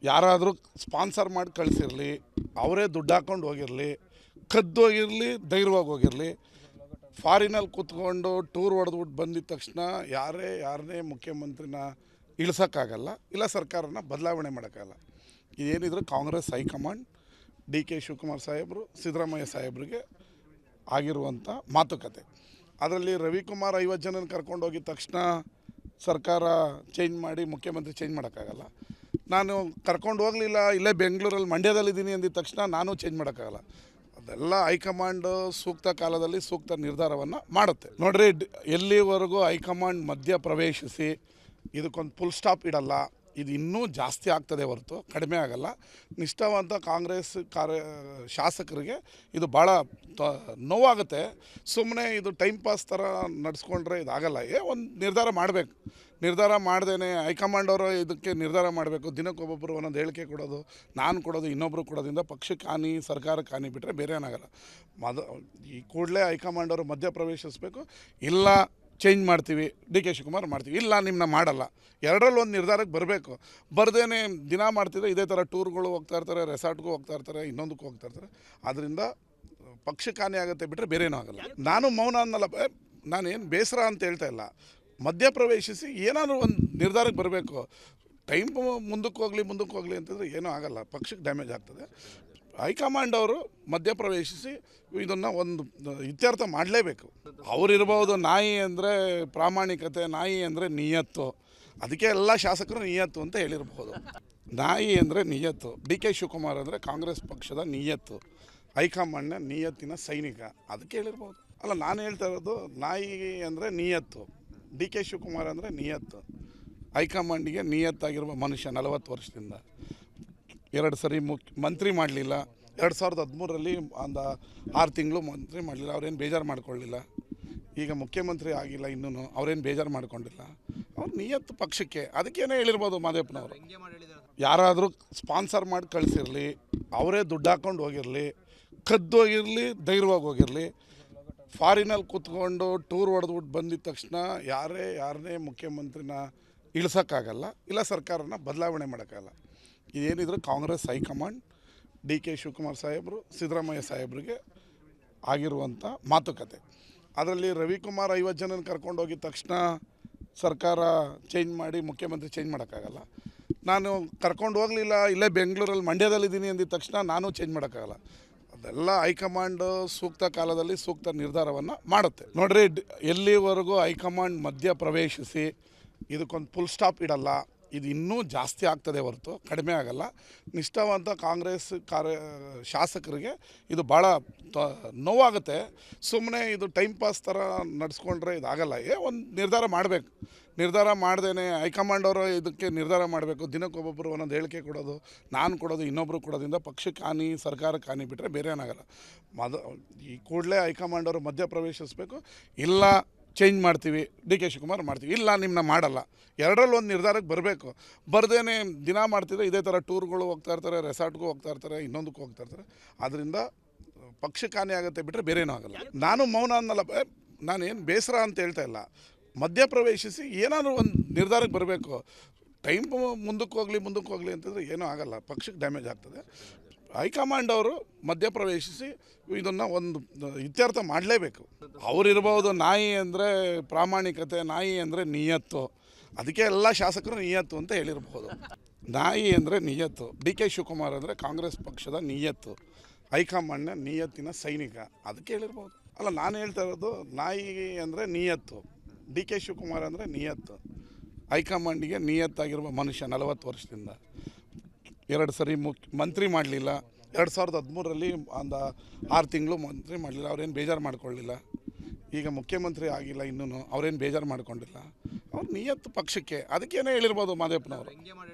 ಯಾರಾದರೂ ಸ್ಪಾನ್ಸರ್ ಮಾಡಿ ಕಳಿಸಿರಲಿ, ಅವರೇ ದುಡ್ಡು ಹಾಕ್ಕೊಂಡು ಹೋಗಿರಲಿ, ಕದ್ದೋಗಿರಲಿ, ಧೈರ್ಯವಾಗಿ ಹೋಗಿರಲಿ, ಫಾರಿನಲ್ಲಿ ಕೂತ್ಕೊಂಡು ಟೂರ್ ಹೊಡೆದ್ಬಿಟ್ಟು ಬಂದಿದ ತಕ್ಷಣ ಯಾರನ್ನೇ ಮುಖ್ಯಮಂತ್ರಿನ ಇಳಿಸೋಕ್ಕಾಗಲ್ಲ, ಇಲ್ಲ ಸರ್ಕಾರನ ಬದಲಾವಣೆ ಮಾಡೋಕ್ಕಾಗಲ್ಲ. ಇದೇನಿದ್ರು ಕಾಂಗ್ರೆಸ್ ಹೈಕಮಾಂಡ್ ಡಿ ಕೆ ಶಿವಕುಮಾರ್ ಸಾಹೇಬರು, ಸಿದ್ದರಾಮಯ್ಯ ಸಾಹೇಬ್ರಿಗೆ ಆಗಿರುವಂಥ ಮಾತುಕತೆ. ಅದರಲ್ಲಿ ರವಿಕುಮಾರ್ 50 ಜನನ ಕರ್ಕೊಂಡು ಹೋಗಿದ ತಕ್ಷಣ ಸರ್ಕಾರ ಚೇಂಜ್ ಮಾಡಿ ಮುಖ್ಯಮಂತ್ರಿ ಚೇಂಜ್ ಮಾಡೋಕ್ಕಾಗಲ್ಲ. ನಾನು ಕರ್ಕೊಂಡು ಹೋಗಲಿಲ್ಲ, ಇಲ್ಲೇ ಬೆಂಗಳೂರಲ್ಲಿ ಮಂಡ್ಯದಲ್ಲಿದ್ದೀನಿ ಅಂದಿದ ತಕ್ಷಣ ನಾನು ಚೇಂಜ್ ಮಾಡೋಕ್ಕಾಗಲ್ಲ. ಅದೆಲ್ಲ ಹೈಕಮಾಂಡ್ ಸೂಕ್ತ ಕಾಲದಲ್ಲಿ ಸೂಕ್ತ ನಿರ್ಧಾರವನ್ನು ಮಾಡುತ್ತೆ. ನೋಡ್ರಿ, ಎಲ್ಲಿವರೆಗೂ ಹೈಕಮಾಂಡ್ ಮಧ್ಯ ಪ್ರವೇಶಿಸಿ ಇದಕ್ಕೊಂದು ಫುಲ್ ಸ್ಟಾಪ್ ಇಡಲ್ಲ, ಇದು ಇನ್ನೂ ಜಾಸ್ತಿ ಆಗ್ತದೆ ಹೊರತು ಕಡಿಮೆ ಆಗಲ್ಲ. ನಿಷ್ಠಾವಂತ ಕಾಂಗ್ರೆಸ್ ಶಾಸಕರಿಗೆ ಇದು ಭಾಳ ನೋವಾಗುತ್ತೆ. ಸುಮ್ಮನೆ ಇದು ಟೈಮ್ ಪಾಸ್ ಥರ ನಡೆಸ್ಕೊಂಡ್ರೆ ಇದಾಗಲ್ಲ. ಒಂದು ನಿರ್ಧಾರ ಮಾಡಬೇಕು. ನಿರ್ಧಾರ ಮಾಡ್ದೇ ಹೈಕಮಾಂಡ್ ಅವರು ಇದಕ್ಕೆ ನಿರ್ಧಾರ ಮಾಡಬೇಕು. ದಿನಕ್ಕೊಬ್ಬೊಬ್ಬರು ಒಂದೊಂದು ಹೇಳಿಕೆ ಕೊಡೋದು, ನಾನು ಕೊಡೋದು, ಇನ್ನೊಬ್ಬರು ಕೊಡೋದ್ರಿಂದ ಪಕ್ಷಕ್ಕೆ ಹಾನಿ, ಸರ್ಕಾರಕ್ಕೆ ಹಾನಿ ಬಿಟ್ಟರೆ ಬೇರೆ ಏನಾಗಲ್ಲ. ಈ ಕೂಡಲೇ ಹೈಕಮಾಂಡ್ ಅವರು ಮಧ್ಯ ಪ್ರವೇಶಿಸಬೇಕು. ಇಲ್ಲ ಚೇಂಜ್ ಮಾಡ್ತೀವಿ, ಡಿ ಕೆ ಶಿವಕುಮಾರ್ ಮಾಡ್ತೀವಿ, ಇಲ್ಲ ನಿಮ್ಮನ್ನ ಮಾಡಲ್ಲ, ಎರಡರಲ್ಲಿ ಒಂದು ನಿರ್ಧಾರಕ್ಕೆ ಬರಬೇಕು. ಬರ್ದೇನೆ ದಿನ ಮಾಡ್ತಿದ್ರೆ ಇದೇ ಥರ ಟೂರ್ಗಳು ಹೋಗ್ತಾ ಇರ್ತಾರೆ, ರೆಸಾರ್ಟ್ಗೂ ಹೋಗ್ತಾ ಇರ್ತಾರೆ, ಇನ್ನೊಂದಕ್ಕೂ ಹೋಗ್ತಾ ಇರ್ತಾರೆ. ಅದರಿಂದ ಪಕ್ಷಕ್ಕೆ ಹಾನಿ ಆಗುತ್ತೆ ಬಿಟ್ಟರೆ ಬೇರೆ ಏನೂ ಆಗಲ್ಲ. ನಾನು ಮೌನ ಅನ್ನಲ್ಲ, ನಾನೇನು ಬೇಸರ ಅಂತ ಹೇಳ್ತಾ ಇಲ್ಲ. ಮಧ್ಯ ಪ್ರವೇಶಿಸಿ ಏನಾದರೂ ಒಂದು ನಿರ್ಧಾರಕ್ಕೆ ಬರಬೇಕು. ಟೈಮ್ ಮುಂದಕ್ಕೆ ಹೋಗಲಿ ಅಂತಂದರೆ ಏನೂ ಆಗಲ್ಲ, ಪಕ್ಷಕ್ಕೆ ಡ್ಯಾಮೇಜ್ ಆಗ್ತದೆ. ಹೈಕಮಾಂಡ್ ಅವರು ಮಧ್ಯ ಪ್ರವೇಶಿಸಿ ಇದನ್ನು ಒಂದು ಇತ್ಯರ್ಥ ಮಾಡಲೇಬೇಕು. ಅವರಿರ್ಬೋದು ನಾಯಿ ಅಂದರೆ ಪ್ರಾಮಾಣಿಕತೆ, ನಾಯಿ ಅಂದರೆ ನಿಯತ್ತು, ಅದಕ್ಕೆ ಎಲ್ಲ ಶಾಸಕರು ನಿಯತ್ತು ಅಂತ ಹೇಳಿರ್ಬೋದು. ನಾಯಿ ಅಂದರೆ ನಿಯತ್ತು, ಡಿ ಕೆ ಶಿವಕುಮಾರ್ ಅಂದರೆ ಕಾಂಗ್ರೆಸ್ ಪಕ್ಷದ ನಿಯತ್ತು, ಹೈಕಮಾಂಡ್ನ ನಿಯತ್ತಿನ ಸೈನಿಕ, ಅದಕ್ಕೆ ಹೇಳಿರ್ಬೋದು. ಅಲ್ಲ, ನಾನು ಹೇಳ್ತಾ ಇರೋದು ನಾಯಿ ಅಂದರೆ ನಿಯತ್ತು, ಡಿ ಕೆ ಶಿವಕುಮಾರ್ ಅಂದರೆ ನಿಯತ್ತು, ಹೈಕಮಾಂಡಿಗೆ ನಿಯತ್ತಾಗಿರುವ ಮನುಷ್ಯ. 40 ವರ್ಷದಿಂದ 2 ಸರಿ ಮಂತ್ರಿ ಮಾಡಲಿಲ್ಲ. 2013ರಲ್ಲಿ ಒಂದು 6 ತಿಂಗಳು ಮಂತ್ರಿ ಮಾಡಲಿಲ್ಲ, ಅವ್ರೇನು ಬೇಜಾರು ಮಾಡ್ಕೊಳ್ಳಿಲ್ಲ. ಈಗ ಮುಖ್ಯಮಂತ್ರಿ ಆಗಿಲ್ಲ, ಇನ್ನೂ ಅವ್ರೇನು ಬೇಜಾರು ಮಾಡ್ಕೊಂಡಿಲ್ಲ. ಅವ್ರು ನಿಯತ್ತು ಪಕ್ಷಕ್ಕೆ, ಅದಕ್ಕೇನೇ ಹೇಳಿರ್ಬೋದು ಮಾದೇಪ್ಪನವರು. ಯಾರಾದರೂ ಸ್ಪಾನ್ಸರ್ ಮಾಡಿ ಕಳಿಸಿರಲಿ, ಅವರೇ ದುಡ್ಡು ಹಾಕ್ಕೊಂಡು ಹೋಗಿರಲಿ, ಕದ್ದೋಗಿರಲಿ, ಧೈರ್ಯವಾಗಿ ಹೋಗಿರಲಿ, ಫಾರಿನಲ್ಲಿ ಕೂತ್ಕೊಂಡು ಟೂರ್ ಹೊಡೆದ್ಬಿಟ್ಟು ಬಂದಿದ ತಕ್ಷಣ ಯಾರನ್ನೇ ಮುಖ್ಯಮಂತ್ರಿನ ಇಳಿಸೋಕ್ಕಾಗಲ್ಲ, ಇಲ್ಲ ಸರ್ಕಾರನ ಬದಲಾವಣೆ ಮಾಡೋಕ್ಕಾಗಲ್ಲ. ಇದೇನಿದ್ರು ಕಾಂಗ್ರೆಸ್ ಹೈಕಮಾಂಡ್ ಡಿ ಕೆ ಶಿವಕುಮಾರ್ ಸಾಹೇಬರು, ಸಿದ್ದರಾಮಯ್ಯ ಸಾಹೇಬ್ರಿಗೆ ಆಗಿರುವಂಥ ಮಾತುಕತೆ. ಅದರಲ್ಲಿ ರವಿಕುಮಾರ್ 50 ಜನನ ಕರ್ಕೊಂಡು ಹೋಗಿದ ತಕ್ಷಣ ಸರ್ಕಾರ ಚೇಂಜ್ ಮಾಡಿ ಮುಖ್ಯಮಂತ್ರಿ ಚೇಂಜ್ ಮಾಡೋಕ್ಕಾಗಲ್ಲ. ನಾನು ಕರ್ಕೊಂಡು ಹೋಗಲಿಲ್ಲ, ಇಲ್ಲೇ ಬೆಂಗಳೂರಲ್ಲಿ ಮಂಡ್ಯದಲ್ಲಿದ್ದೀನಿ ಅಂದಿದ ತಕ್ಷಣ ನಾನು ಚೇಂಜ್ ಮಾಡೋಕ್ಕಾಗಲ್ಲ. ಅದೆಲ್ಲ ಹೈಕಮಾಂಡ್ ಸೂಕ್ತ ಕಾಲದಲ್ಲಿ ಸೂಕ್ತ ನಿರ್ಧಾರವನ್ನು ಮಾಡುತ್ತೆ. ನೋಡ್ರಿ, ಎಲ್ಲಿವರೆಗೂ ಹೈಕಮಾಂಡ್ ಮಧ್ಯ ಪ್ರವೇಶಿಸಿ ಇದಕ್ಕೊಂದು ಫುಲ್ ಸ್ಟಾಪ್ ಇಡಲ್ಲ, ಇದು ಇನ್ನೂ ಜಾಸ್ತಿ ಆಗ್ತದೆ ಹೊರತು ಕಡಿಮೆ ಆಗಲ್ಲ. ನಿಷ್ಠಾವಂತ ಕಾಂಗ್ರೆಸ್ ಶಾಸಕರಿಗೆ ಇದು ಭಾಳ ನೋವಾಗುತ್ತೆ. ಸುಮ್ಮನೆ ಇದು ಟೈಮ್ ಪಾಸ್ ಥರ ನಡೆಸ್ಕೊಂಡ್ರೆ ಇದಾಗಲ್ಲ. ಒಂದು ನಿರ್ಧಾರ ಮಾಡಬೇಕು. ನಿರ್ಧಾರ ಮಾಡ್ದೇ ಹೈಕಮಾಂಡ್ ಅವರು ಇದಕ್ಕೆ ನಿರ್ಧಾರ ಮಾಡಬೇಕು. ದಿನಕ್ಕೊಬ್ಬೊಬ್ಬರು ಒಂದೊಂದು ಹೇಳಿಕೆ ಕೊಡೋದು, ನಾನು ಕೊಡೋದು, ಇನ್ನೊಬ್ಬರು ಕೊಡೋದ್ರಿಂದ ಪಕ್ಷಕ್ಕೆ ಹಾನಿ, ಸರ್ಕಾರಕ್ಕೆ ಹಾನಿ ಬಿಟ್ಟರೆ ಬೇರೆ ಏನಾಗಲ್ಲ. ಈ ಕೂಡಲೇ ಹೈಕಮಾಂಡ್ ಅವರು ಮಧ್ಯ ಪ್ರವೇಶಿಸಬೇಕು. ಇಲ್ಲ ಚೇಂಜ್ ಮಾಡ್ತೀವಿ, ಡಿ ಕೆ ಶಿವಕುಮಾರ್ ಮಾಡ್ತೀವಿ, ಇಲ್ಲ ನಿಮ್ಮನ್ನ ಮಾಡಲ್ಲ, ಎರಡರಲ್ಲಿ ಒಂದು ನಿರ್ಧಾರಕ್ಕೆ ಬರಬೇಕು. ಬರ್ದೇನೆ ದಿನ ಮಾಡ್ತಿದ್ರೆ ಇದೇ ಥರ ಟೂರ್ಗಳು ಹೋಗ್ತಾ ಇರ್ತಾರೆ, ರೆಸಾರ್ಟ್ಗೂ ಹೋಗ್ತಾ ಇರ್ತಾರೆ, ಇನ್ನೊಂದಕ್ಕೂ ಹೋಗ್ತಾ ಇರ್ತಾರೆ. ಅದರಿಂದ ಪಕ್ಷಕ್ಕೆ ಹಾನಿ ಆಗುತ್ತೆ ಬಿಟ್ಟರೆ ಬೇರೆ ಏನೂ ಆಗಲ್ಲ. ನಾನು ಮೌನ ಅನ್ನಲ್ಲ, ನಾನೇನು ಬೇಸರ ಅಂತ ಹೇಳ್ತಾ ಇಲ್ಲ. ಮಧ್ಯ ಪ್ರವೇಶಿಸಿ ಏನಾದರೂ ಒಂದು ನಿರ್ಧಾರಕ್ಕೆ ಬರಬೇಕು. ಟೈಮ್ ಮುಂದಕ್ಕೆ ಹೋಗಲಿ ಅಂತಂದರೆ ಏನೂ ಆಗಲ್ಲ, ಪಕ್ಷಕ್ಕೆ ಡ್ಯಾಮೇಜ್ ಆಗ್ತದೆ. ಹೈಕಮಾಂಡ್ ಅವರು ಮಧ್ಯ ಪ್ರವೇಶಿಸಿ ಇದನ್ನು ಒಂದು ಇತ್ಯರ್ಥ ಮಾಡಲೇಬೇಕು. ಅವರಿರ್ಬೋದು ನಾಯಿ ಅಂದರೆ ಪ್ರಾಮಾಣಿಕತೆ, ನಾಯಿ ಅಂದರೆ ನಿಯತ್ತು, ಅದಕ್ಕೆ ಎಲ್ಲ ಶಾಸಕರು ನಿಯತ್ತು ಅಂತ ಹೇಳಿರ್ಬೋದು. ನಾಯಿ ಅಂದರೆ ನಿಯತ್ತು, ಡಿ ಕೆ ಶಿವಕುಮಾರ್ ಅಂದರೆ ಕಾಂಗ್ರೆಸ್ ಪಕ್ಷದ ನಿಯತ್ತು, ಹೈಕಮಾಂಡ್ನ ನಿಯತ್ತಿನ ಸೈನಿಕ, ಅದಕ್ಕೆ ಹೇಳಿರ್ಬೋದು. ಅಲ್ಲ, ನಾನು ಹೇಳ್ತಾ ಇರೋದು ನಾಯಿ ಅಂದರೆ ನಿಯತ್ತು, ಡಿ ಕೆ ಶಿವಕುಮಾರ್ ಅಂದರೆ ನಿಯತ್ತು, ಹೈಕಮಾಂಡಿಗೆ ನಿಯತ್ತಾಗಿರುವ ಮನುಷ್ಯ. 40 ವರ್ಷದಿಂದ 2 ಸರಿ ಮಂತ್ರಿ ಮಾಡಲಿಲ್ಲ. 2013ರಲ್ಲಿ ಒಂದು 6 ತಿಂಗಳು ಮಂತ್ರಿ ಮಾಡಲಿಲ್ಲ, ಅವ್ರೇನು ಬೇಜಾರು ಮಾಡ್ಕೊಳ್ಳಿಲ್ಲ. ಈಗ ಮುಖ್ಯಮಂತ್ರಿ ಆಗಿಲ್ಲ, ಇನ್ನೂ ಅವ್ರೇನು ಬೇಜಾರು ಮಾಡ್ಕೊಂಡಿಲ್ಲ. ಅವ್ರು ನಿಯತ್ತು ಪಕ್ಷಕ್ಕೆ, ಅದಕ್ಕೇನೇ ಹೇಳಿರ್ಬೋದು ಮಾದೇಪ್ಪನವರು.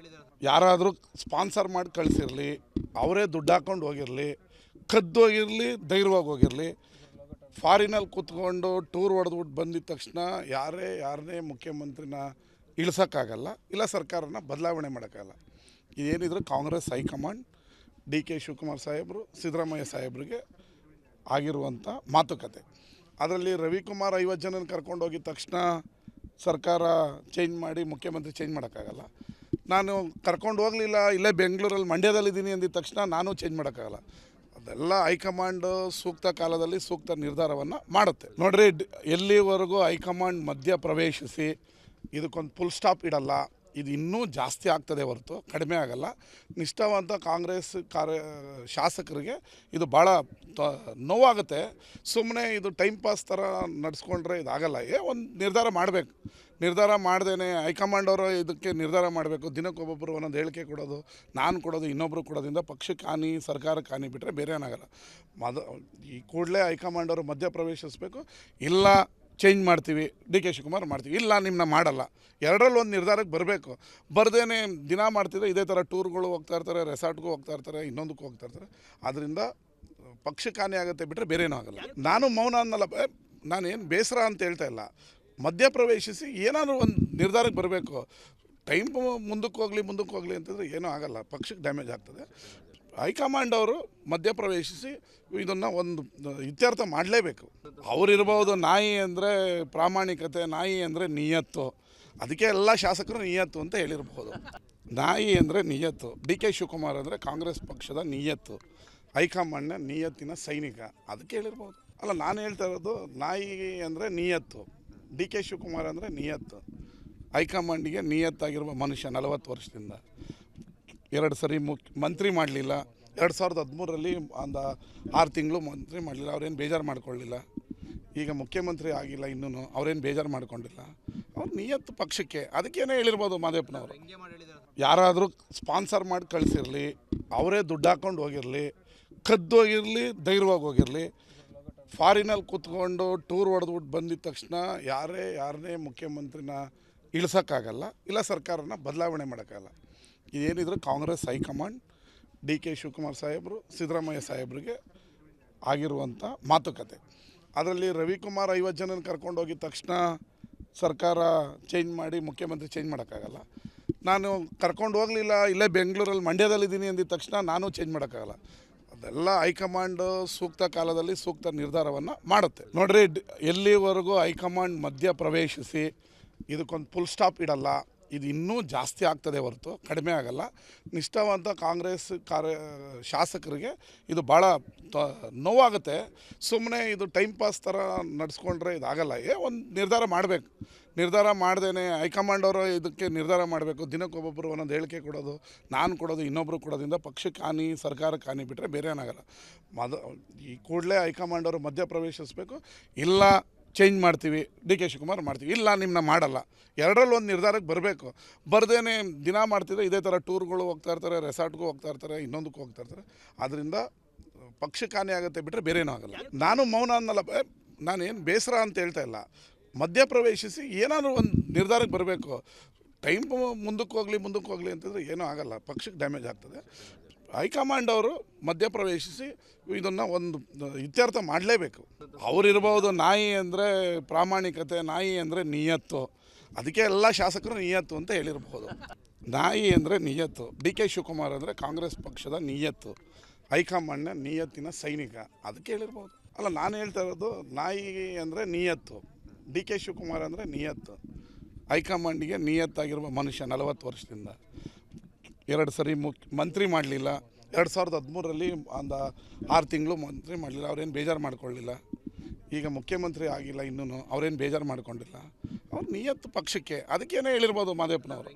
ಯಾರಾದರೂ ಸ್ಪಾನ್ಸರ್ ಮಾಡಿ ಕಳಿಸಿರಲಿ, ಅವರೇ ದುಡ್ಡು ಹಾಕ್ಕೊಂಡು ಹೋಗಿರಲಿ, ಕದ್ದೋಗಿರಲಿ, ಧೈರ್ಯವಾಗಿ ಹೋಗಿರಲಿ, ಫಾರಿನಲ್ಲಿ ಕೂತ್ಕೊಂಡು ಟೂರ್ ಹೊಡೆದ್ಬಿಟ್ಟು ಬಂದಿದ ತಕ್ಷಣ ಯಾರನ್ನೇ ಮುಖ್ಯಮಂತ್ರಿನ ಇಳಿಸೋಕ್ಕಾಗಲ್ಲ, ಇಲ್ಲ ಸರ್ಕಾರನ ಬದಲಾವಣೆ ಮಾಡೋಕ್ಕಾಗಲ್ಲ. ಇದೇನಿದ್ರು ಕಾಂಗ್ರೆಸ್ ಹೈಕಮಾಂಡ್ ಡಿ ಕೆ ಶಿವಕುಮಾರ್ ಸಾಹೇಬರು, ಸಿದ್ದರಾಮಯ್ಯ ಸಾಹೇಬ್ರಿಗೆ ಆಗಿರುವಂಥ ಮಾತುಕತೆ. ಅದರಲ್ಲಿ ರವಿಕುಮಾರ್ 50 ಜನನ ಕರ್ಕೊಂಡು ಹೋಗಿದ ತಕ್ಷಣ ಸರ್ಕಾರ ಚೇಂಜ್ ಮಾಡಿ ಮುಖ್ಯಮಂತ್ರಿ ಚೇಂಜ್ ಮಾಡೋಕ್ಕಾಗಲ್ಲ. ನಾನು ಕರ್ಕೊಂಡು ಹೋಗಲಿಲ್ಲ, ಇಲ್ಲೇ ಬೆಂಗಳೂರಲ್ಲಿ ಮಂಡ್ಯದಲ್ಲಿದ್ದೀನಿ ಅಂದಿದ ತಕ್ಷಣ ನಾನು ಚೇಂಜ್ ಮಾಡೋಕ್ಕಾಗಲ್ಲ. ಅದೆಲ್ಲ ಹೈಕಮಾಂಡ್ ಸೂಕ್ತ ಕಾಲದಲ್ಲಿ ಸೂಕ್ತ ನಿರ್ಧಾರವನ್ನು ಮಾಡುತ್ತೆ. ನೋಡ್ರಿ, ಎಲ್ಲಿವರೆಗೂ ಹೈಕಮಾಂಡ್ ಮಧ್ಯ ಪ್ರವೇಶಿಸಿ ಇದಕ್ಕೊಂದು ಫುಲ್ ಸ್ಟಾಪ್ ಇಡಲ್ಲ, ಇದು ಇನ್ನೂ ಜಾಸ್ತಿ ಆಗ್ತದೆ ಹೊರತು ಕಡಿಮೆ ಆಗಲ್ಲ. ನಿಷ್ಠಾವಂತ ಕಾಂಗ್ರೆಸ್ ಶಾಸಕರಿಗೆ ಇದು ಭಾಳ ನೋವಾಗುತ್ತೆ. ಸುಮ್ಮನೆ ಇದು ಟೈಮ್ ಪಾಸ್ ಥರ ನಡೆಸ್ಕೊಂಡ್ರೆ ಇದಾಗಲ್ಲ. ಒಂದು ನಿರ್ಧಾರ ಮಾಡಬೇಕು. ನಿರ್ಧಾರ ಮಾಡ್ದೇ ಹೈಕಮಾಂಡ್ ಅವರು ಇದಕ್ಕೆ ನಿರ್ಧಾರ ಮಾಡಬೇಕು. ದಿನಕ್ಕೊಬ್ಬೊಬ್ಬರು ಒಂದೊಂದು ಹೇಳಿಕೆ ಕೊಡೋದು, ನಾನು ಕೊಡೋದು, ಇನ್ನೊಬ್ಬರು ಕೊಡೋದ್ರಿಂದ ಪಕ್ಷಕ್ಕೆ ಹಾನಿ, ಸರ್ಕಾರಕ್ಕೆ ಹಾನಿ ಬಿಟ್ಟರೆ ಬೇರೆ ಏನಾಗಲ್ಲ. ಈ ಕೂಡಲೇ ಹೈಕಮಾಂಡ್ ಅವರು ಮಧ್ಯ ಪ್ರವೇಶಿಸಬೇಕು. ಇಲ್ಲ ಚೇಂಜ್ ಮಾಡ್ತೀವಿ, ಡಿ ಕೆ ಶಿವಕುಮಾರ್ ಮಾಡ್ತೀವಿ, ಇಲ್ಲ ನಿಮ್ಮನ್ನ ಮಾಡಲ್ಲ, ಎರಡರಲ್ಲಿ ಒಂದು ನಿರ್ಧಾರಕ್ಕೆ ಬರಬೇಕು. ಬರ್ದೇನೆ ದಿನ ಮಾಡ್ತಿದ್ರೆ ಇದೇ ಥರ ಟೂರ್ಗಳು ಹೋಗ್ತಾ ಇರ್ತಾರೆ, ರೆಸಾರ್ಟ್ಗೂ ಹೋಗ್ತಾ ಇರ್ತಾರೆ, ಇನ್ನೊಂದಕ್ಕೂ ಹೋಗ್ತಾ ಇರ್ತಾರೆ. ಆದ್ದರಿಂದ ಪಕ್ಷಕ್ಕೆ ಹಾನಿ ಆಗುತ್ತೆ ಬಿಟ್ಟರೆ ಬೇರೆ ಏನೂ ಆಗಲ್ಲ. ನಾನು ಮೌನ ಅನ್ನಲ್ಲ, ನಾನೇನು ಬೇಸರ ಅಂತ ಹೇಳ್ತಾ ಇಲ್ಲ. ಮಧ್ಯ ಪ್ರವೇಶಿಸಿ ಏನಾದರೂ ಒಂದು ನಿರ್ಧಾರಕ್ಕೆ ಬರಬೇಕು. ಟೈಮ್ ಮುಂದಕ್ಕೆ ಹೋಗಲಿ ಅಂತಂದರೆ ಏನೂ ಆಗಲ್ಲ, ಪಕ್ಷಕ್ಕೆ ಡ್ಯಾಮೇಜ್ ಆಗ್ತದೆ. ಹೈಕಮಾಂಡ್ ಅವರು ಮಧ್ಯ ಪ್ರವೇಶಿಸಿ ಇದನ್ನು ಒಂದು ಇತ್ಯರ್ಥ ಮಾಡಲೇಬೇಕು. ಅವರಿರ್ಬೋದು ನಾಯಿ ಅಂದರೆ ಪ್ರಾಮಾಣಿಕತೆ, ನಾಯಿ ಅಂದರೆ ನಿಯತ್ತು, ಅದಕ್ಕೆ ಎಲ್ಲ ಶಾಸಕರು ನಿಯತ್ತು ಅಂತ ಹೇಳಿರ್ಬೋದು. ನಾಯಿ ಅಂದರೆ ನಿಯತ್ತು, ಡಿ ಕೆ ಶಿವಕುಮಾರ್ ಅಂದರೆ ಕಾಂಗ್ರೆಸ್ ಪಕ್ಷದ ನಿಯತ್ತು, ಹೈಕಮಾಂಡ್ನ ನಿಯತ್ತಿನ ಸೈನಿಕ, ಅದಕ್ಕೆ ಹೇಳಿರ್ಬೋದು. ಅಲ್ಲ, ನಾನು ಹೇಳ್ತಾ ಇರೋದು ನಾಯಿ ಅಂದರೆ ನಿಯತ್ತು, ಡಿ ಕೆ ಶಿವಕುಮಾರ್ ಅಂದರೆ ನಿಯತ್ತು, ಹೈಕಮಾಂಡಿಗೆ ನಿಯತ್ತಾಗಿರುವ ಮನುಷ್ಯ. 40 ವರ್ಷದಿಂದ 2 ಸರಿ ಮಂತ್ರಿ ಮಾಡಲಿಲ್ಲ. 2013ರಲ್ಲಿ ಒಂದು 6 ತಿಂಗಳು ಮಂತ್ರಿ ಮಾಡಲಿಲ್ಲ, ಅವ್ರೇನು ಬೇಜಾರು ಮಾಡ್ಕೊಳ್ಳಿಲ್ಲ. ಈಗ ಮುಖ್ಯಮಂತ್ರಿ ಆಗಿಲ್ಲ, ಇನ್ನೂ ಅವ್ರೇನು ಬೇಜಾರು ಮಾಡ್ಕೊಂಡಿಲ್ಲ. ಅವ್ರು ನಿಯತ್ತು ಪಕ್ಷಕ್ಕೆ, ಅದಕ್ಕೇನೆ ಹೇಳಿರ್ಬೋದು ಮಾದೇಪ್ಪನವರು. ಯಾರಾದರೂ ಸ್ಪಾನ್ಸರ್ ಮಾಡಿ ಕಳಿಸಿರಲಿ, ಅವರೇ ದುಡ್ಡು ಹಾಕ್ಕೊಂಡು ಹೋಗಿರಲಿ, ಕದ್ದೋಗಿರಲಿ, ಧೈರ್ಯವಾಗಿ ಹೋಗಿರಲಿ, ಫಾರಿನಲ್ಲಿ ಕೂತ್ಕೊಂಡು ಟೂರ್ ಹೊಡೆದ್ಬಿಟ್ಟು ಬಂದಿದ ತಕ್ಷಣ ಯಾರನ್ನೇ ಮುಖ್ಯಮಂತ್ರಿನ ಇಳಿಸೋಕ್ಕಾಗಲ್ಲ, ಇಲ್ಲ ಸರ್ಕಾರನ ಬದಲಾವಣೆ ಮಾಡೋಕ್ಕಾಗಲ್ಲ. ಇದೇನಿದ್ರು ಕಾಂಗ್ರೆಸ್ ಹೈಕಮಾಂಡ್, ಡಿ ಕೆ ಶಿವಕುಮಾರ್ ಸಾಹೇಬರು, ಸಿದ್ದರಾಮಯ್ಯ ಸಾಹೇಬ್ರಿಗೆ ಆಗಿರುವಂಥ ಮಾತುಕತೆ. ಅದರಲ್ಲಿ ರವಿಕುಮಾರ್ 50 ಜನನ ಕರ್ಕೊಂಡು ಹೋಗಿದ ತಕ್ಷಣ ಸರ್ಕಾರ ಚೇಂಜ್ ಮಾಡಿ ಮುಖ್ಯಮಂತ್ರಿ ಚೇಂಜ್ ಮಾಡೋಕ್ಕಾಗಲ್ಲ. ನಾನು ಕರ್ಕೊಂಡು ಹೋಗಲಿಲ್ಲ, ಇಲ್ಲೇ ಬೆಂಗಳೂರಲ್ಲಿ ಮಂಡ್ಯದಲ್ಲಿದ್ದೀನಿ ಅಂದಿದ ತಕ್ಷಣ ನಾನು ಚೇಂಜ್ ಮಾಡೋಕ್ಕಾಗಲ್ಲ. ಅದೆಲ್ಲ ಹೈಕಮಾಂಡ್ ಸೂಕ್ತ ಕಾಲದಲ್ಲಿ ಸೂಕ್ತ ನಿರ್ಧಾರವನ್ನು ಮಾಡುತ್ತೆ. ನೋಡ್ರಿ, ಎಲ್ಲಿವರೆಗೂ ಹೈಕಮಾಂಡ್ ಮಧ್ಯ ಪ್ರವೇಶಿಸಿ ಇದಕ್ಕೊಂದು ಫುಲ್ ಸ್ಟಾಪ್ ಇಡಲ್ಲ, ಇದು ಇನ್ನೂ ಜಾಸ್ತಿ ಆಗ್ತದೆ ಹೊರತು ಕಡಿಮೆ ಆಗಲ್ಲ. ನಿಷ್ಠಾವಂತ ಕಾಂಗ್ರೆಸ್ ಶಾಸಕರಿಗೆ ಇದು ಭಾಳ ನೋವಾಗುತ್ತೆ. ಸುಮ್ಮನೆ ಇದು ಟೈಮ್ ಪಾಸ್ ಥರ ನಡೆಸ್ಕೊಂಡ್ರೆ ಇದಾಗಲ್ಲ. ಒಂದು ನಿರ್ಧಾರ ಮಾಡಬೇಕು. ನಿರ್ಧಾರ ಮಾಡ್ದೇ ಹೈಕಮಾಂಡ್ ಅವರು ಇದಕ್ಕೆ ನಿರ್ಧಾರ ಮಾಡಬೇಕು. ದಿನಕ್ಕೊಬ್ಬೊಬ್ಬರು ಒಂದೊಂದು ಹೇಳಿಕೆ ಕೊಡೋದು, ನಾನು ಕೊಡೋದು, ಇನ್ನೊಬ್ಬರು ಕೊಡೋದ್ರಿಂದ ಪಕ್ಷಕ್ಕೆ ಹಾನಿ, ಸರ್ಕಾರಕ್ಕೆ ಹಾನಿ ಬಿಟ್ಟರೆ ಬೇರೆ ಏನಾಗಲ್ಲ. ಈ ಕೂಡಲೇ ಹೈಕಮಾಂಡ್ ಅವರು ಮಧ್ಯ ಪ್ರವೇಶಿಸಬೇಕು. ಇಲ್ಲ ಚೇಂಜ್ ಮಾಡ್ತೀವಿ, ಡಿ ಕೆ ಶಿವಕುಮಾರ್ ಮಾಡ್ತೀವಿ, ಇಲ್ಲ ನಿಮ್ಮನ್ನ ಮಾಡಲ್ಲ, ಎರಡರಲ್ಲಿ ಒಂದು ನಿರ್ಧಾರಕ್ಕೆ ಬರಬೇಕು. ಬರ್ದೇನೆ ದಿನ ಮಾಡ್ತಿದ್ರೆ ಇದೇ ಥರ ಟೂರ್ಗಳು ಹೋಗ್ತಾ ಇರ್ತಾರೆ, ರೆಸಾರ್ಟ್ಗೂ ಹೋಗ್ತಾ ಇರ್ತಾರೆ, ಇನ್ನೊಂದಕ್ಕೂ ಹೋಗ್ತಾ ಇರ್ತಾರೆ. ಆದ್ದರಿಂದ ಪಕ್ಷಕ್ಕೆ ಹಾನಿ ಆಗುತ್ತೆ ಬಿಟ್ಟರೆ ಬೇರೆ ಏನೂ ಆಗಲ್ಲ. ನಾನು ಮೌನ ಅನ್ನಲ್ಲ, ನಾನೇನು ಬೇಸರ ಅಂತ ಹೇಳ್ತಾ ಇಲ್ಲ. ಮಧ್ಯ ಪ್ರವೇಶಿಸಿ ಏನಾದರೂ ಒಂದು ನಿರ್ಧಾರಕ್ಕೆ ಬರಬೇಕು. ಟೈಮ್ ಮುಂದಕ್ಕೆ ಹೋಗಲಿ ಅಂತಂದರೆ ಏನೂ ಆಗಲ್ಲ, ಪಕ್ಷಕ್ಕೆ ಡ್ಯಾಮೇಜ್ ಆಗ್ತದೆ. ಹೈಕಮಾಂಡ್ ಅವರು ಮಧ್ಯ ಪ್ರವೇಶಿಸಿ ಇದನ್ನು ಒಂದು ಇತ್ಯರ್ಥ ಮಾಡಲೇಬೇಕು. ಅವರಿರ್ಬೋದು ನಾಯಿ ಅಂದರೆ ಪ್ರಾಮಾಣಿಕತೆ, ನಾಯಿ ಅಂದರೆ ನಿಯತ್ತು, ಅದಕ್ಕೆ ಎಲ್ಲ ಶಾಸಕರು ನಿಯತ್ತು ಅಂತ ಹೇಳಿರ್ಬೋದು. ನಾಯಿ ಅಂದರೆ ನಿಯತ್ತು, ಡಿ ಕೆ ಶಿವಕುಮಾರ್ ಅಂದರೆ ಕಾಂಗ್ರೆಸ್ ಪಕ್ಷದ ನಿಯತ್ತು, ಹೈಕಮಾಂಡ್ನ ನಿಯತ್ತಿನ ಸೈನಿಕ, ಅದಕ್ಕೆ ಹೇಳಿರ್ಬೋದು. ಅಲ್ಲ, ನಾನು ಹೇಳ್ತಾ ಇರೋದು ನಾಯಿ ಅಂದರೆ ನಿಯತ್ತು, ಡಿ ಕೆ ಶಿವಕುಮಾರ್ ಅಂದರೆ ನಿಯತ್ತು, ಹೈಕಮಾಂಡಿಗೆ ನಿಯತ್ತಾಗಿರುವ ಮನುಷ್ಯ. 40 ವರ್ಷದಿಂದ 2 ಸರಿ ಮಂತ್ರಿ ಮಾಡಲಿಲ್ಲ. 2013ರಲ್ಲಿ ಒಂದು 6 ತಿಂಗಳು ಮಂತ್ರಿ ಮಾಡಲಿಲ್ಲ, ಅವ್ರೇನು ಬೇಜಾರು ಮಾಡ್ಕೊಳ್ಳಿಲ್ಲ. ಈಗ ಮುಖ್ಯಮಂತ್ರಿ ಆಗಿಲ್ಲ, ಇನ್ನೂ ಅವ್ರೇನು ಬೇಜಾರು ಮಾಡ್ಕೊಂಡಿಲ್ಲ. ಅವ್ರು ನಿಯತ್ತು ಪಕ್ಷಕ್ಕೆ, ಅದಕ್ಕೇನೆ ಹೇಳಿರ್ಬೋದು ಮಾದೇಪ್ಪನವರು.